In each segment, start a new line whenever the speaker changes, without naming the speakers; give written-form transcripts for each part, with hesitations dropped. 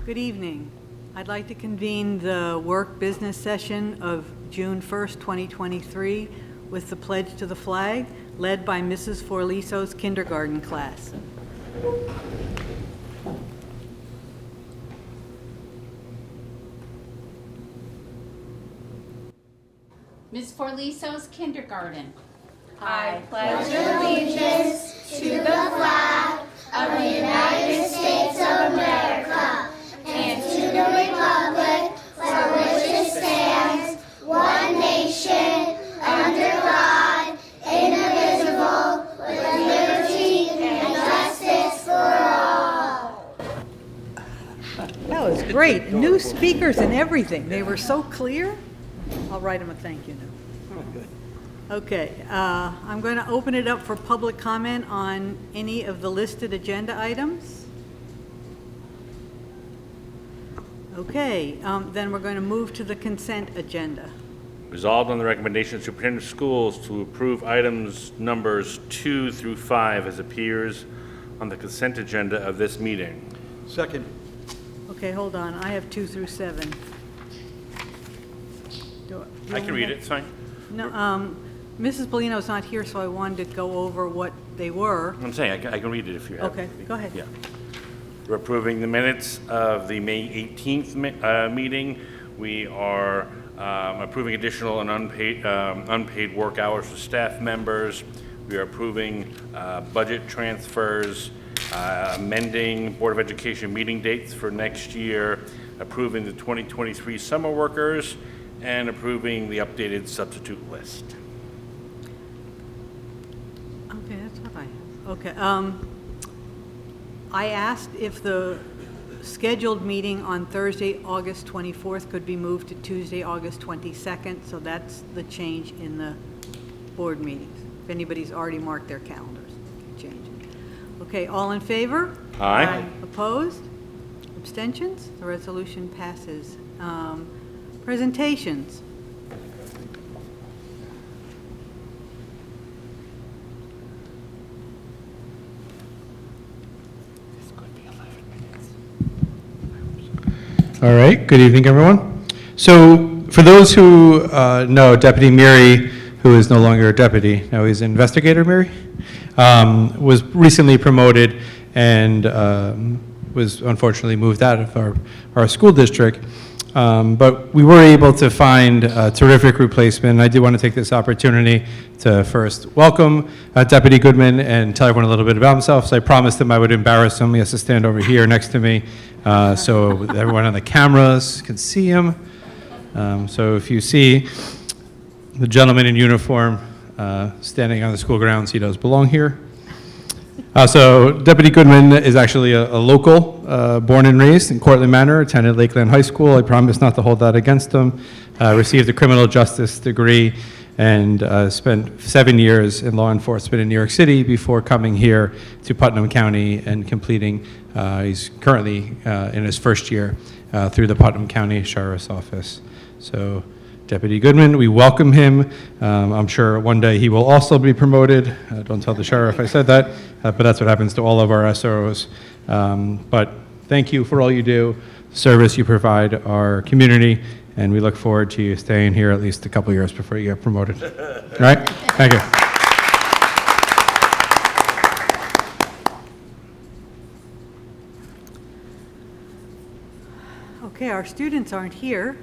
Good evening. I'd like to convene the work business session of June 1st, 2023 with the pledge to the flag led by Mrs. Forliso's kindergarten class.
Ms. Forliso's kindergarten.
I pledge allegiance to the flag of the United States of America and to the republic for which it stands, one nation, under God, indivisible, with liberty and justice for all.
That was great. New speakers and everything. They were so clear. I'll write them a thank you note. Okay, I'm going to open it up for public comment on any of the listed agenda items. Okay, then we're going to move to the consent agenda.
Resolved on the recommendation of Superintendent of Schools to approve items numbers 2 through 5 as appears on the consent agenda of this meeting.
Second.
Okay, hold on. I have 2 through 7.
I can read it, it's fine.
No, Mrs. Bellino's not here, so I wanted to go over what they were.
I'm saying I can read it if you have.
Okay, go ahead.
Yeah. We're approving the minutes of the May 18th meeting. We are approving additional and unpaid work hours for staff members. We are approving budget transfers, amending Board of Education meeting dates for next year, approving the 2023 summer workers, and approving the updated substitute list.
Okay, that's what I have. Okay, I asked if the scheduled meeting on Thursday, August 24th could be moved to Tuesday, August 22nd, so that's the change in the board meetings. If anybody's already marked their calendars, change it. Okay, all in favor?
Aye.
Opposed? Abstentions? The resolution passes. Presentations.
All right, good evening, everyone. So for those who know, Deputy Miri, who is no longer a deputy, now he's Investigator Miri, was recently promoted and was unfortunately moved out of our school district. But we were able to find a terrific replacement. I do want to take this opportunity to first welcome Deputy Goodman and tell everyone a little bit about himself. So I promised him I would embarrass him. He has to stand over here next to me so everyone on the cameras can see him. So if you see the gentleman in uniform standing on the school grounds, he does belong here. So Deputy Goodman is actually a local, born and raised in Cortland Manor, attended Lakeland High School. I promise not to hold that against him. Received a criminal justice degree and spent 7 years in law enforcement in New York City before coming here to Putnam County and completing, he's currently in his first year through the Putnam County Sheriff's Office. So Deputy Goodman, we welcome him. I'm sure one day he will also be promoted. Don't tell the sheriff I said that, but that's what happens to all of our SROs. But thank you for all you do, service you provide our community, and we look forward to you staying here at least a couple years before you get promoted. All right? Thank you.
Okay, our students aren't here.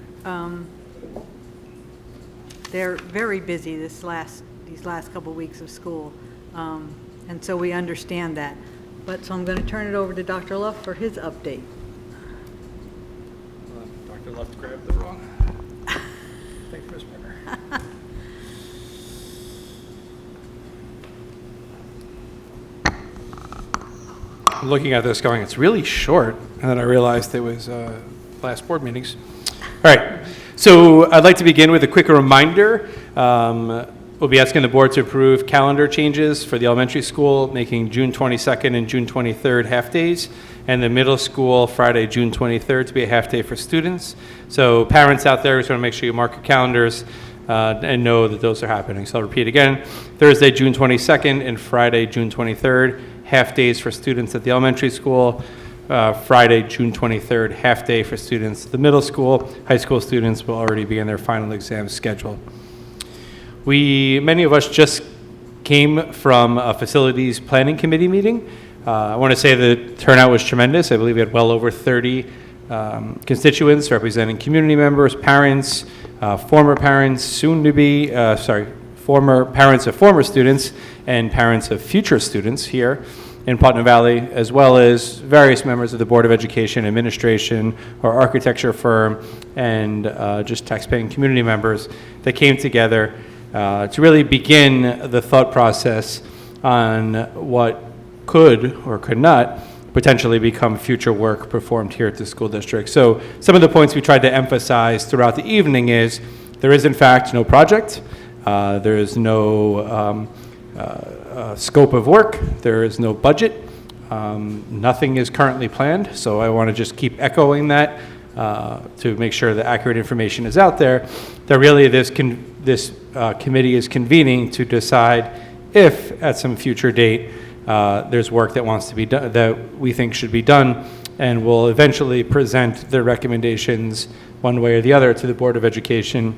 They're very busy these last couple weeks of school, and so we understand that. But so I'm going to turn it over to Dr. Luff for his update.
Dr. Luff grabbed the wrong thing for his printer. I'm looking at this going, it's really short, and then I realized it was last board meetings. All right. So I'd like to begin with a quick reminder. We'll be asking the board to approve calendar changes for the elementary school, making June 22nd and June 23rd half days, and the middle school Friday, June 23rd to be a half day for students. So parents out there, just want to make sure you mark your calendars and know that those are happening. So I'll repeat again, Thursday, June 22nd and Friday, June 23rd, half days for students at the elementary school. Friday, June 23rd, half day for students at the middle school. High school students will already be in their final exam schedule. Many of us just came from a facilities planning committee meeting. I want to say the turnout was tremendous. I believe we had well over 30 constituents representing community members, parents, former parents, former parents of former students, and parents of future students here in Putnam Valley, as well as various members of the Board of Education, administration, our architecture firm, and just taxpaying community members that came together to really begin the thought process on what could or could not potentially become future work performed here at the school district. So some of the points we tried to emphasize throughout the evening is there is in fact no project, there is no scope of work, there is no budget, nothing is currently planned, so I want to just keep echoing that to make sure the accurate information is out there, that really this committee is convening to decide if at some future date there's work that wants to be done, that we think should be done, and we'll eventually present the recommendations one way or the other to the Board of Education,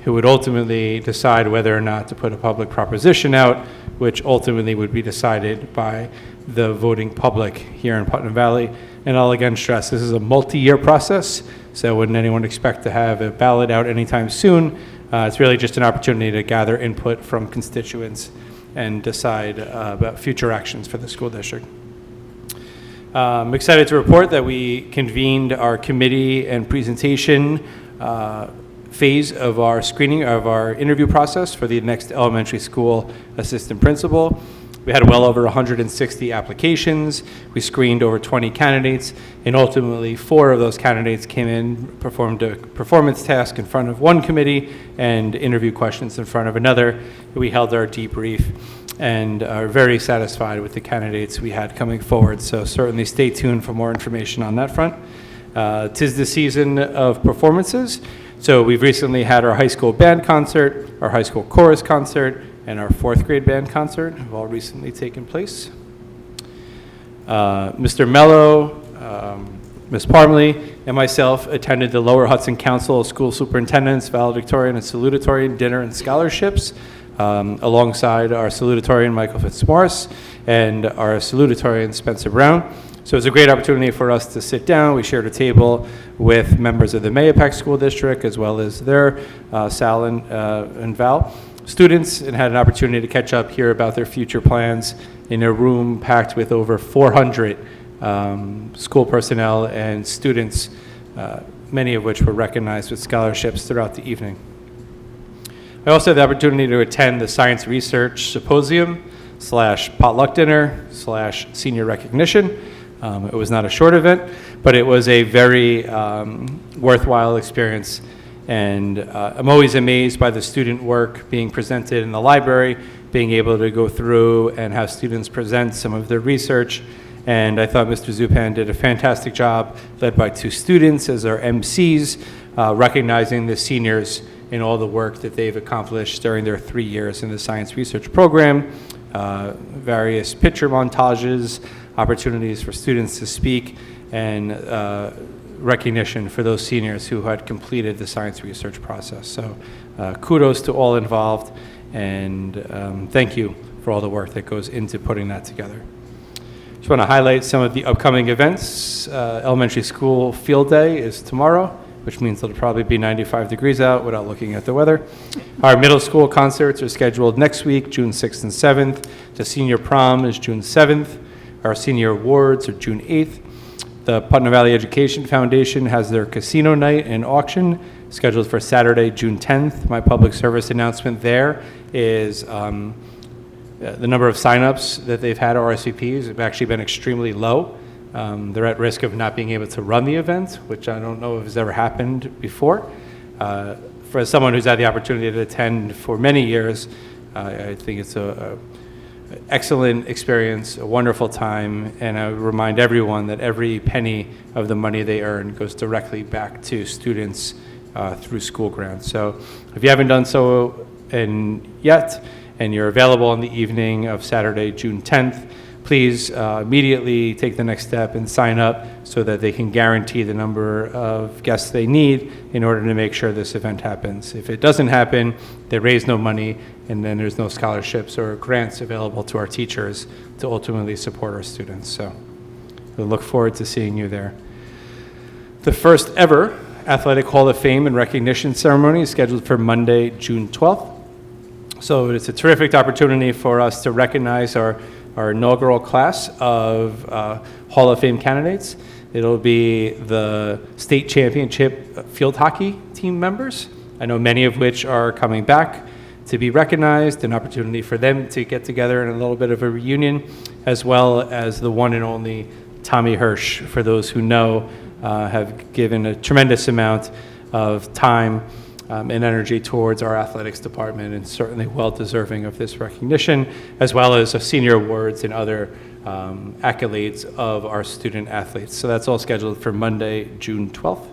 who would ultimately decide whether or not to put a public proposition out, which ultimately would be decided by the voting public here in Putnam Valley. And I'll again stress, this is a multi-year process, so wouldn't anyone expect to have a ballot out anytime soon. It's really just an opportunity to gather input from constituents and decide about future actions for the school district. I'm excited to report that we convened our committee and presentation phase of our screening of our interview process for the next elementary school assistant principal. We had well over 160 applications. We screened over 20 candidates, and ultimately 4 of those candidates came in, performed a performance task in front of one committee and interview questions in front of another. We held our debrief and are very satisfied with the candidates we had coming forward. So certainly stay tuned for more information on that front. 'Tis the season of performances. So we've recently had our high school band concert, our high school chorus concert, and our 4th grade band concert have all recently taken place. Mr. Mello, Ms. Parmley, and myself attended the Lower Hudson Council of School Superintendents Valedictorian and Salutatorian Dinner and Scholarships, alongside our salutatorian Michael Fitzmaurice and our salutatorian Spencer Brown. So it was a great opportunity for us to sit down. We shared a table with members of the Mahopac School District, as well as their Sal and Val students, and had an opportunity to catch up, hear about their future plans in a room packed with over 400 school personnel and students, many of which were recognized with scholarships throughout the evening. I also had the opportunity to attend the Science Research Symposium / potluck dinner / senior recognition. It was not a short event, but it was a very worthwhile experience. And I'm always amazed by the student work being presented in the library, being able to go through and have students present some of their research. And I thought Mr. Zupan did a fantastic job, led by 2 students as our MCs, recognizing the seniors in all the work that they've accomplished during their 3 years in the science research program, various picture montages, opportunities for students to speak, and recognition for those seniors who had completed the science research process. So kudos to all involved, and thank you for all the work that goes into putting that together. Just want to highlight some of the upcoming events. Elementary school field day is tomorrow, which means it'll probably be 95 degrees out without looking at the weather. Our middle school concerts are scheduled next week, June 6th and 7th. The senior prom is June 7th. Our senior awards are June 8th. The Putnam Valley Education Foundation has their casino night and auction scheduled for Saturday, June 10th. My public service announcement there is the number of signups that they've had, RSVPs, have actually been extremely low. They're at risk of not being able to run the event, which I don't know if has ever happened before. For someone who's had the opportunity to attend for many years, I think it's a excellent experience, a wonderful time, and I would remind everyone that every penny of the money they earn goes directly back to students through school grants. So if you haven't done so yet, and you're available on the evening of Saturday, June 10th, please immediately take the next step and sign up so that they can guarantee the number of guests they need in order to make sure this event happens. If it doesn't happen, they raise no money, and then there's no scholarships or grants available to our teachers to ultimately support our students. So we look forward to seeing you there. The first ever Athletic Hall of Fame and recognition ceremony is scheduled for Monday, June 12th. So it's a terrific opportunity for us to recognize our inaugural class of Hall of Fame candidates. It'll be the state championship field hockey team members, I know many of which are coming back to be recognized, an opportunity for them to get together in a little bit of a reunion, as well as the one and only Tommy Hirsch, for those who know, have given a tremendous amount of time and energy towards our athletics department, and certainly well deserving of this recognition, as well as senior awards and other accolades of our student athletes. So that's all scheduled for Monday, June 12th.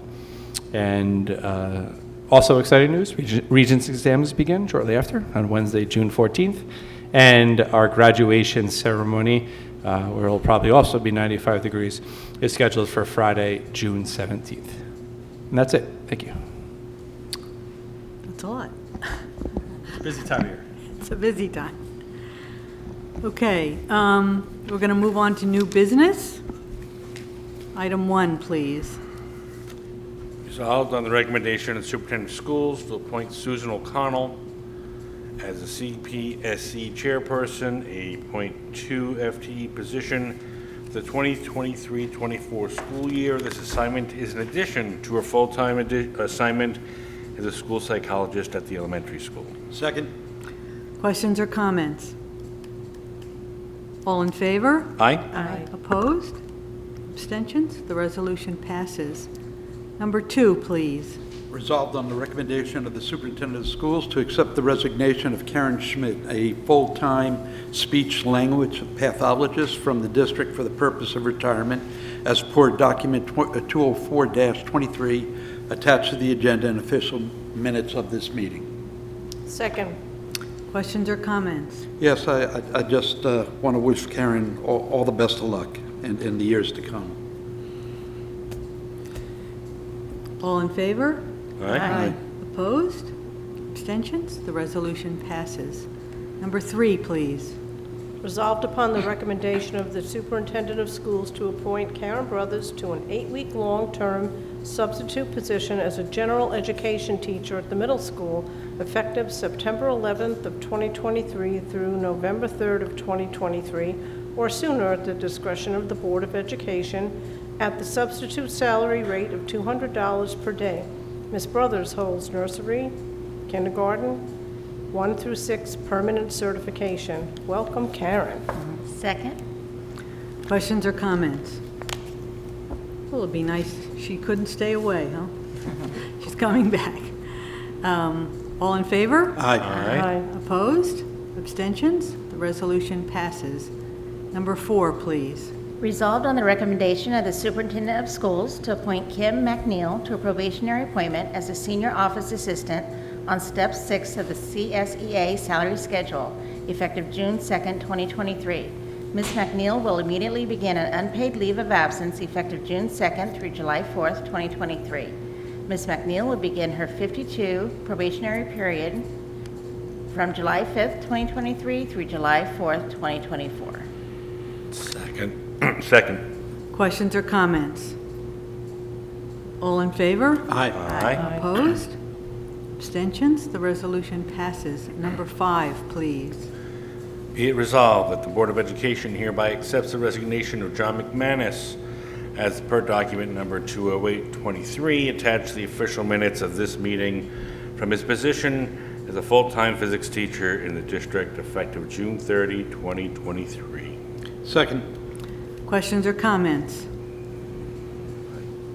And also exciting news, Regents exams begin shortly after on Wednesday, June 14th. And our graduation ceremony, where it'll probably also be 95 degrees, is scheduled for Friday, June 17th. And that's it. Thank you.
That's a lot.
Busy time of year.
It's a busy time. Okay, we're going to move on to new business. Item 1, please.
Resolved on the recommendation of the superintendent of schools to appoint Susan O'Connell as a CPSC chairperson, a .2 FTE position for the 2023-24 school year. This assignment is in addition to her full-time assignment as a school psychologist at the elementary school.
Second.
Questions or comments? All in favor?
Aye.
Aye. Opposed? Abstentions? The resolution passes. Number 2, please.
Resolved on the recommendation of the superintendent of schools to accept the resignation of Karen Schmidt, a full-time speech-language pathologist from the district for the purpose of retirement, as per document 204-23, attached to the agenda and official minutes of this meeting.
Second.
Questions or comments?
Yes, I just want to wish Karen all the best of luck in the years to come.
All in favor?
Aye.
Opposed? Abstentions? The resolution passes. Number 3, please.
Resolved upon the recommendation of the superintendent of schools to appoint Karen Brothers to an 8-week long-term substitute position as a general education teacher at the middle school, effective September 11th of 2023 through November 3rd of 2023, or sooner at the discretion of the Board of Education, at the substitute salary rate of $200 per day. Ms. Brothers holds nursery, kindergarten, 1 through 6 permanent certification. Welcome, Karen.
Second.
Questions or comments? Well, it'd be nice, she couldn't stay away, huh? She's coming back. All in favor?
Aye.
Opposed? Abstentions? The resolution passes. Number 4, please.
Resolved on the recommendation of the superintendent of schools to appoint Kim McNeil to a probationary appointment as a senior office assistant on step 6 of the CSEA salary schedule, effective June 2nd, 2023. Ms. McNeil will immediately begin an unpaid leave of absence effective June 2nd through July 4th, 2023. Ms. McNeil will begin her 52 probationary period from July 5th, 2023 through July 4th, 2024.
Second.
Questions or comments? All in favor?
Aye.
Opposed? Abstentions? The resolution passes. Number 5, please.
Be it resolved that the Board of Education hereby accepts the resignation of John McManus as per document number 208-23, attached to the official minutes of this meeting, from his position as a full-time physics teacher in the district effective June 30, 2023.
Second.
Questions or comments?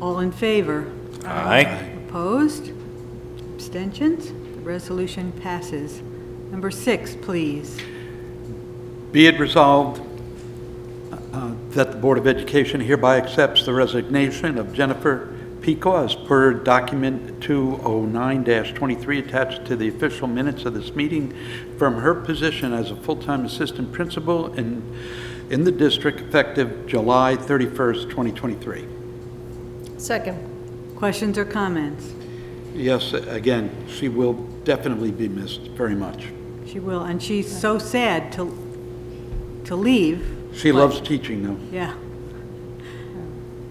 All in favor?
Aye.
Opposed? Abstentions? The resolution passes. Number 6, please.
Be it resolved that the Board of Education hereby accepts the resignation of Jennifer Pico as per document 209-23 attached to the official minutes of this meeting from her position as a full-time assistant principal in in the district effective July 31st, 2023.
Second.
Questions or comments?
Yes, again, she will definitely be missed very much.
She will, and she's so sad to leave.
She
but-
loves teaching, though.
Yeah.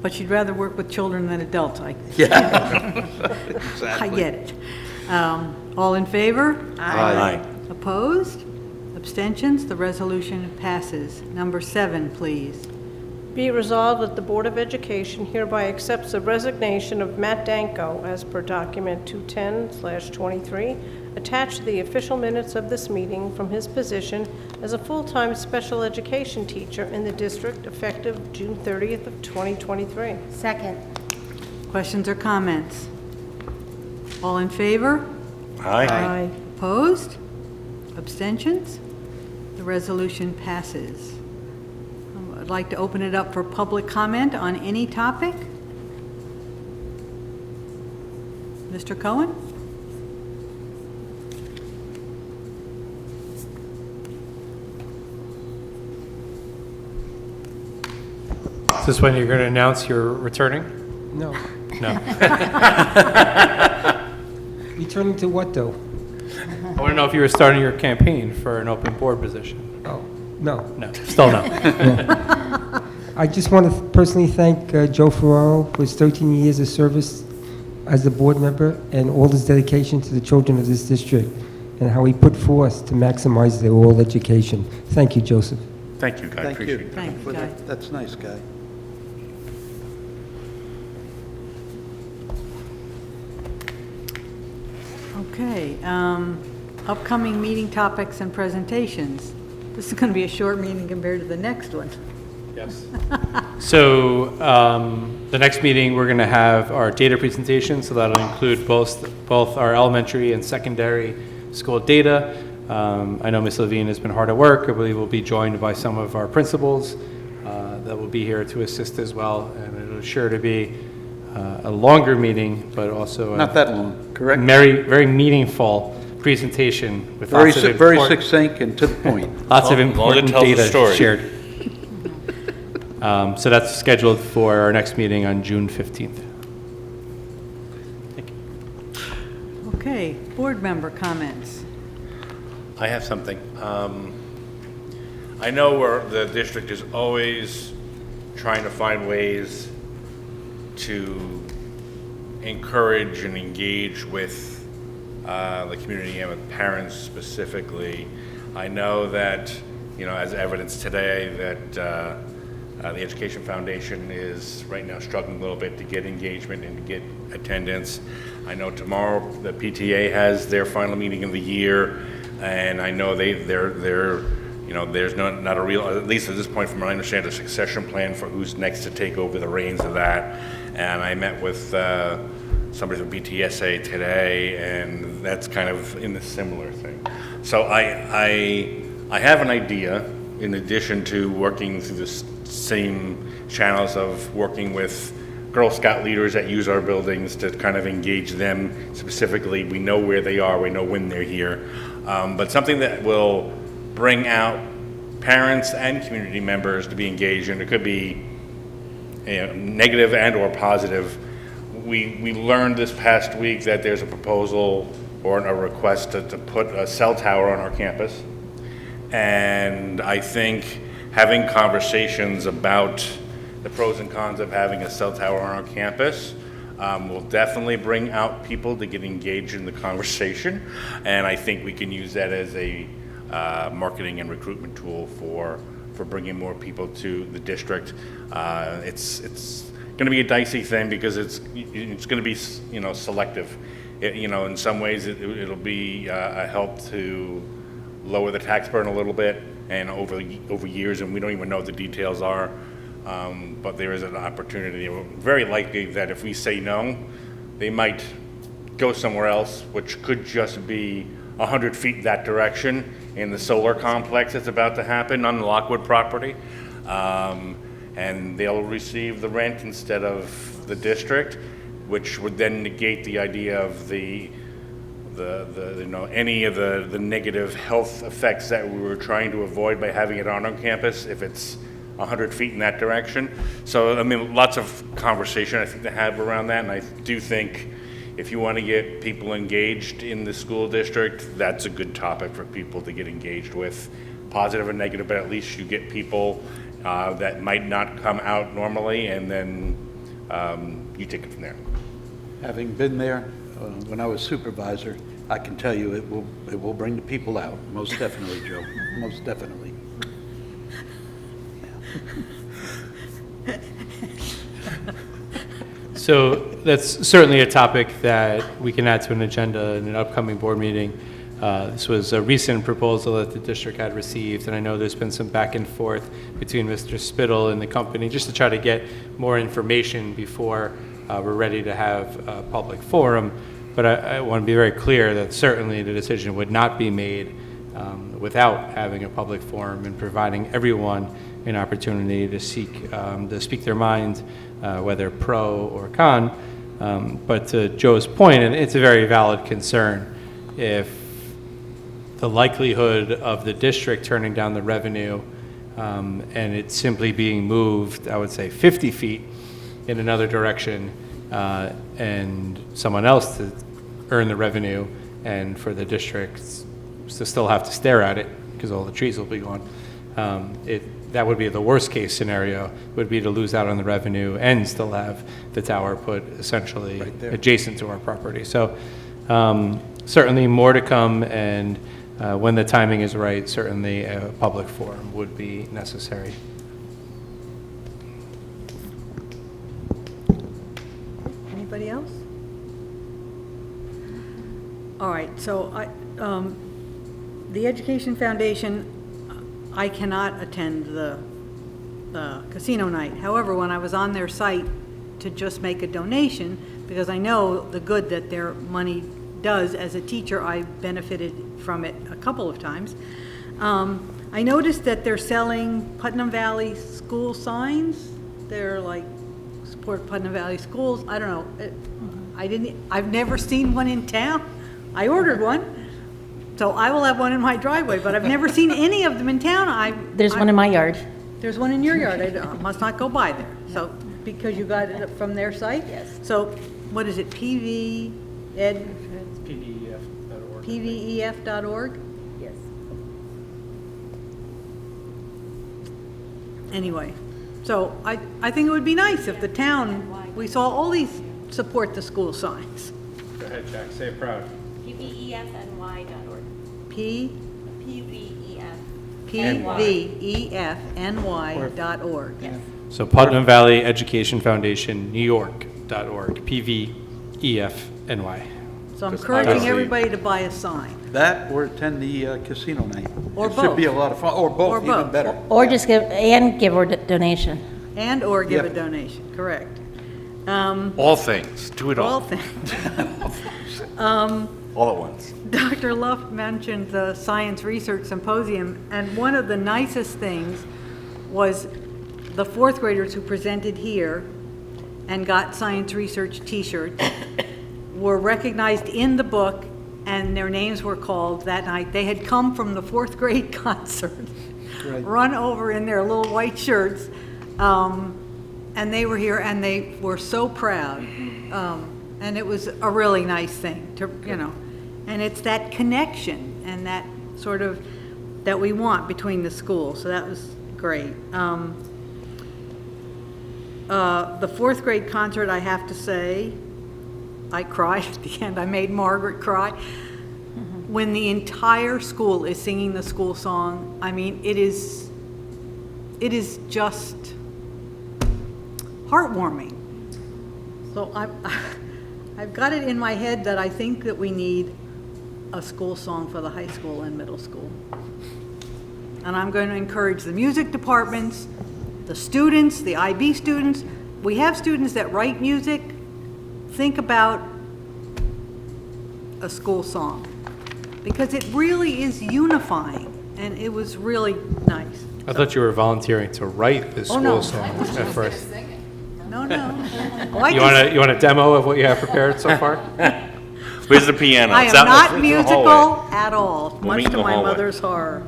But she'd rather work with children than adults,
Yeah.
I get it. All in favor?
Aye.
Opposed? Abstentions? The resolution passes. Number 7, please.
Be it resolved that the Board of Education hereby accepts the resignation of Matt Danko as per document 210/23, attached to the official minutes of this meeting from his position as a full-time special education teacher in the district effective June 30th of 2023.
Second.
Questions or comments? All in favor?
Aye.
Opposed? Abstentions? The resolution passes. I'd like to open it up for public comment on any topic. Mr. Cohen?
Is this when you're going to announce you're returning?
No.
No.
Returning to what, though?
I want to know if you were starting your campaign for an open board position.
Oh, no.
No, still no.
I just want to personally thank Joe Ferraro for his 13 years of service as a board member and all his dedication to the children of this district and how he put forth to maximize their oral education. Thank you, Joseph.
Thank you, Guy.
Thank
Appreciate
you.
it.
Thank you,
Well,
Guy.
That's nice, Guy.
Okay, upcoming meeting topics and presentations. This is going to be a short meeting compared to the next one.
Yes. So the next meeting, we're going to have our data presentation, so that'll include both our elementary and secondary school data. I know Ms. Levine has been hard at work. I believe we'll be joined by some of our principals that will be here to assist as well, and it'll sure to be a longer meeting, but also
Not that long, correct?
very meaningful presentation with
Very
lots of
very
important-
succinct and to the point.
Lots of
Long- long
important
tells the
data
story.
shared. So that's scheduled for our next meeting on June 15th.
Okay, board member comments.
I have something. I know the district is always trying to find ways to encourage and engage with the community and with parents specifically. I know that, as evidence today, that the Education Foundation is right now struggling a little bit to get engagement and to get attendance. I know tomorrow the PTA has their final meeting of the year, and I know there's not a real, at least at this point from what I understand, a succession plan for who's next to take over the reins of that. And I met with somebody from BTSA today, and that's kind of in a similar thing. So I have an idea, in addition to working through the same channels of working with Girl Scout leaders that use our buildings to kind of engage them specifically. We know where they are, we know when they're here. But something that will bring out parents and community members to be engaged, and it could be negative and or positive. We learned this past week that there's a proposal or a request to put a cell tower on our campus. And I think having conversations about the pros and cons of having a cell tower on our campus will definitely bring out people to get engaged in the conversation. And I think we can use that as a marketing and recruitment tool for bringing more people to the district. It's going to be a dicey thing because it's going to be selective. In some ways it'll be a help to lower the tax burden a little bit, and over years, and we don't even know what the details are. But there is an opportunity. Very likely that if we say no, they might go somewhere else, which could just be 100 feet that direction in the solar complex that's about to happen on the Lockwood property. And they'll receive the rent instead of the district, which would then negate the idea of any of the negative health effects that we were trying to avoid by having it on our campus. If it's 100 feet in that direction. So, I mean, lots of conversation, I think, to have around that, and I do think if you want to get people engaged in the school district, that's a good topic for people to get engaged with, positive and negative, but at least you get people that might not come out normally, and then you take it from there.
Having been there when I was supervisor, I can tell you it will bring the people out, most definitely, Joe, most definitely.
So that's certainly a topic that we can add to an agenda in an upcoming board meeting. This was a recent proposal that the district had received, and I know there's been some back and forth between Mr. Spittle and the company just to try to get more information before we're ready to have a public forum. But I want to be very clear that certainly the decision would not be made without having a public forum and providing everyone an opportunity to speak their mind, whether pro or con. But to Joe's point, and it's a very valid concern, if the likelihood of the district turning down the revenue and it simply being moved, I would say 50 feet in another direction, and someone else to earn the revenue, and for the district to still have to stare at it because all the trees will be gone. That would be the worst case scenario, would be to lose out on the revenue and still have the tower put essentially adjacent to our property. So certainly more to come, and when the timing is right, certainly a public forum would be necessary.
Anybody else? All right, so the Education Foundation, I cannot attend the casino night. However, when I was on their site to just make a donation, because I know the good that their money does as a teacher, I benefited from it a couple of times. I noticed that they're selling Putnam Valley school signs. They're like, support Putnam Valley schools. I don't know. I've never seen one in town. I ordered one. So I will have one in my driveway, but I've never seen any of them in town.
There's one in my yard.
There's one in your yard. I must not go by there. So, because you got it from their site?
Yes.
So, what is it,
It's pdef.org.
pvef.org?
Yes.
Anyway, so I think it would be nice if the town, we saw all these support the school signs.
Go ahead, Jack, say it proud.
pvefny.org.
pvefny.org.
Yes.
So Putnam Valley Education Foundation, New York.org, PVEFNY.
So I'm
Just
encouraging
honestly-
everybody to buy a sign.
That or attend the casino night.
Or
It should be a
both.
lot of fun, or
Or
both, even
both.
better.
Or just give a donation.
And or give a
Yep.
donation, correct.
All things, do it
All
all,
things.
all at once.
Dr. Luft mentioned the Science Research Symposium, and one of the nicest things was the fourth graders who presented here and got science research t-shirts were recognized in the book, and their names were called that night. They had come from the fourth grade concert,
Right.
run over in their little white shirts, and they were here, and they were so proud. And it was a really nice thing to, and it's that connection and that sort of, that we want between the schools, so that was great. The fourth grade concert, I have to say, I cried at the end. I made Margaret cry. When the entire school is singing the school song, I mean, it is just heartwarming. So I've got it in my head that I think that we need a school song for the high school and middle school. And I'm going to encourage the music departments, the students, the IB students. We have students that write music. Think about a school song, because it really is unifying, and it was really nice.
I thought you were volunteering to write this
Oh, no.
school song at first.
No. Oh, I
You
just-
want a demo of what you have prepared so far?
Where's the piano?
I
It's
am
out in
not
the hallway.
musical at all,
We'll meet
much
in
to
the
my
hallway.
mother's horror.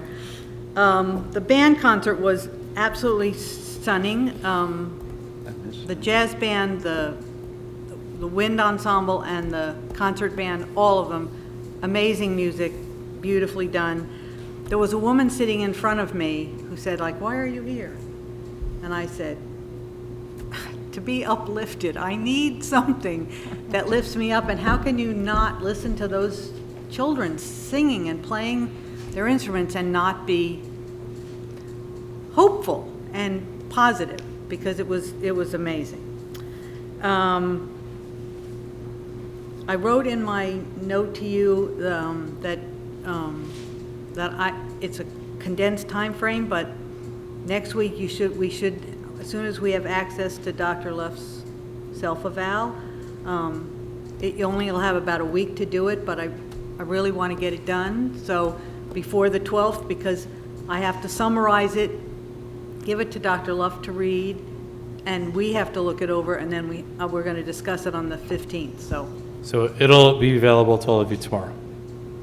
The band concert was absolutely stunning. The jazz band, the wind ensemble, and the concert band, all of them, amazing music, beautifully done. There was a woman sitting in front of me who said, like, "Why are you here?" And I said, "To be uplifted. I need something that lifts me up. And how can you not listen to those children singing and playing their instruments and not be hopeful and positive?" Because it was amazing. I wrote in my note to you that it's a condensed time frame, but next week we should, as soon as we have access to Dr. Luff's self-eval, you only will have about a week to do it, but I really want to get it done. So before the 12th, because I have to summarize it, give it to Dr. Luff to read, and we have to look it over, and then we're going to discuss it on the 15th,
So it'll be available to all of you tomorrow.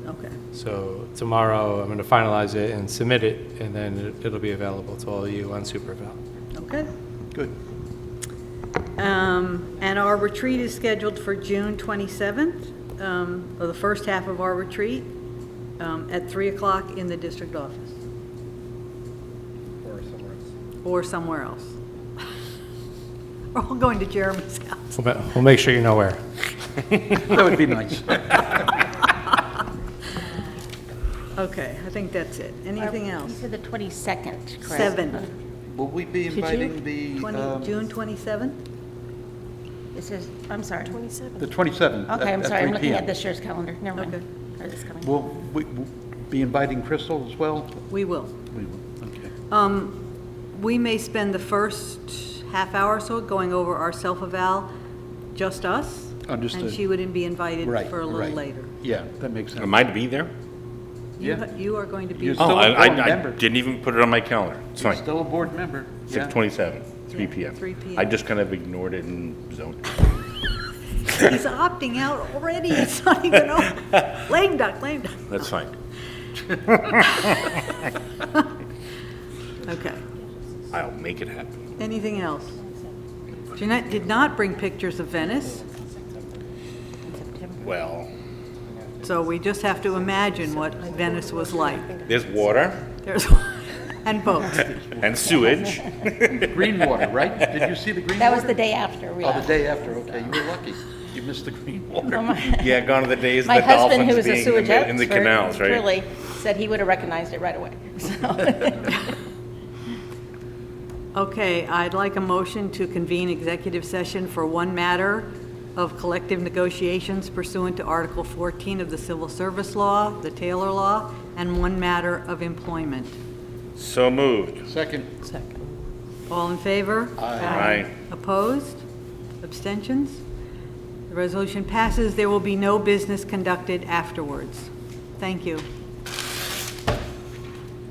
okay.
So tomorrow, I'm going to finalize it and submit it, and then it'll be available to all of you on SuperVal.
Okay.
Good.
And our retreat is scheduled for June 27th, or the first half of our retreat, at 3 o'clock in the district office. Or somewhere else. We're all going to Jeremy's house.
We'll make sure you know where.
That would be nice.
Okay, I think that's it. Anything
You
else?
said the 22nd, correct?
7.
Will we be inviting the,
June 27th?
It says, I'm sorry.
the 27th?
Okay, I'm
at
sorry, I'm
3
looking
p.m.?
at this year's calendar. Never mind.
Okay.
Or this coming.
Will we be inviting Crystal as well?
We will.
We will, okay.
We may spend the first half hour or so going over our self-eval, just us.
Understood.
And she wouldn't be invited
Right,
for a little
right.
later.
Yeah, that makes sense.
Am I to be there?
Yeah.
You are going to be.
You're
Oh,
still a board
I
member.
didn't even put it on my calendar. It's
You're
fine.
still a board member. Yeah.
6:27, 3
Yeah,
PM.
3 p.m.
I just kind of ignored it and zoned.
He's opting out already. It's not even over. Lame duck, lame duck.
That's fine.
Okay.
I'll make it happen.
Anything else? Jeanette did not bring pictures of Venice,
Well,
so we just have to imagine what Venice was like.
there's water
There's, and boats.
and sewage.
Green water, right? Did you see the green water?
That was the day after.
Oh, the day after, okay. You were lucky. You missed the green water.
Yeah, gone are the days of
My
the
husband, who
dolphins
was a
being
sewage
in the
expert,
canals, right?
really said he would have recognized it right away. So-
Okay, I'd like a motion to convene executive session for one matter of collective negotiations pursuant to Article 14 of the Civil Service Law, the Taylor Law, and one matter of employment.
So moved.
Second.
All in favor?
Aye.
Opposed? Abstentions? The resolution passes. There will be no business conducted afterwards. Thank you.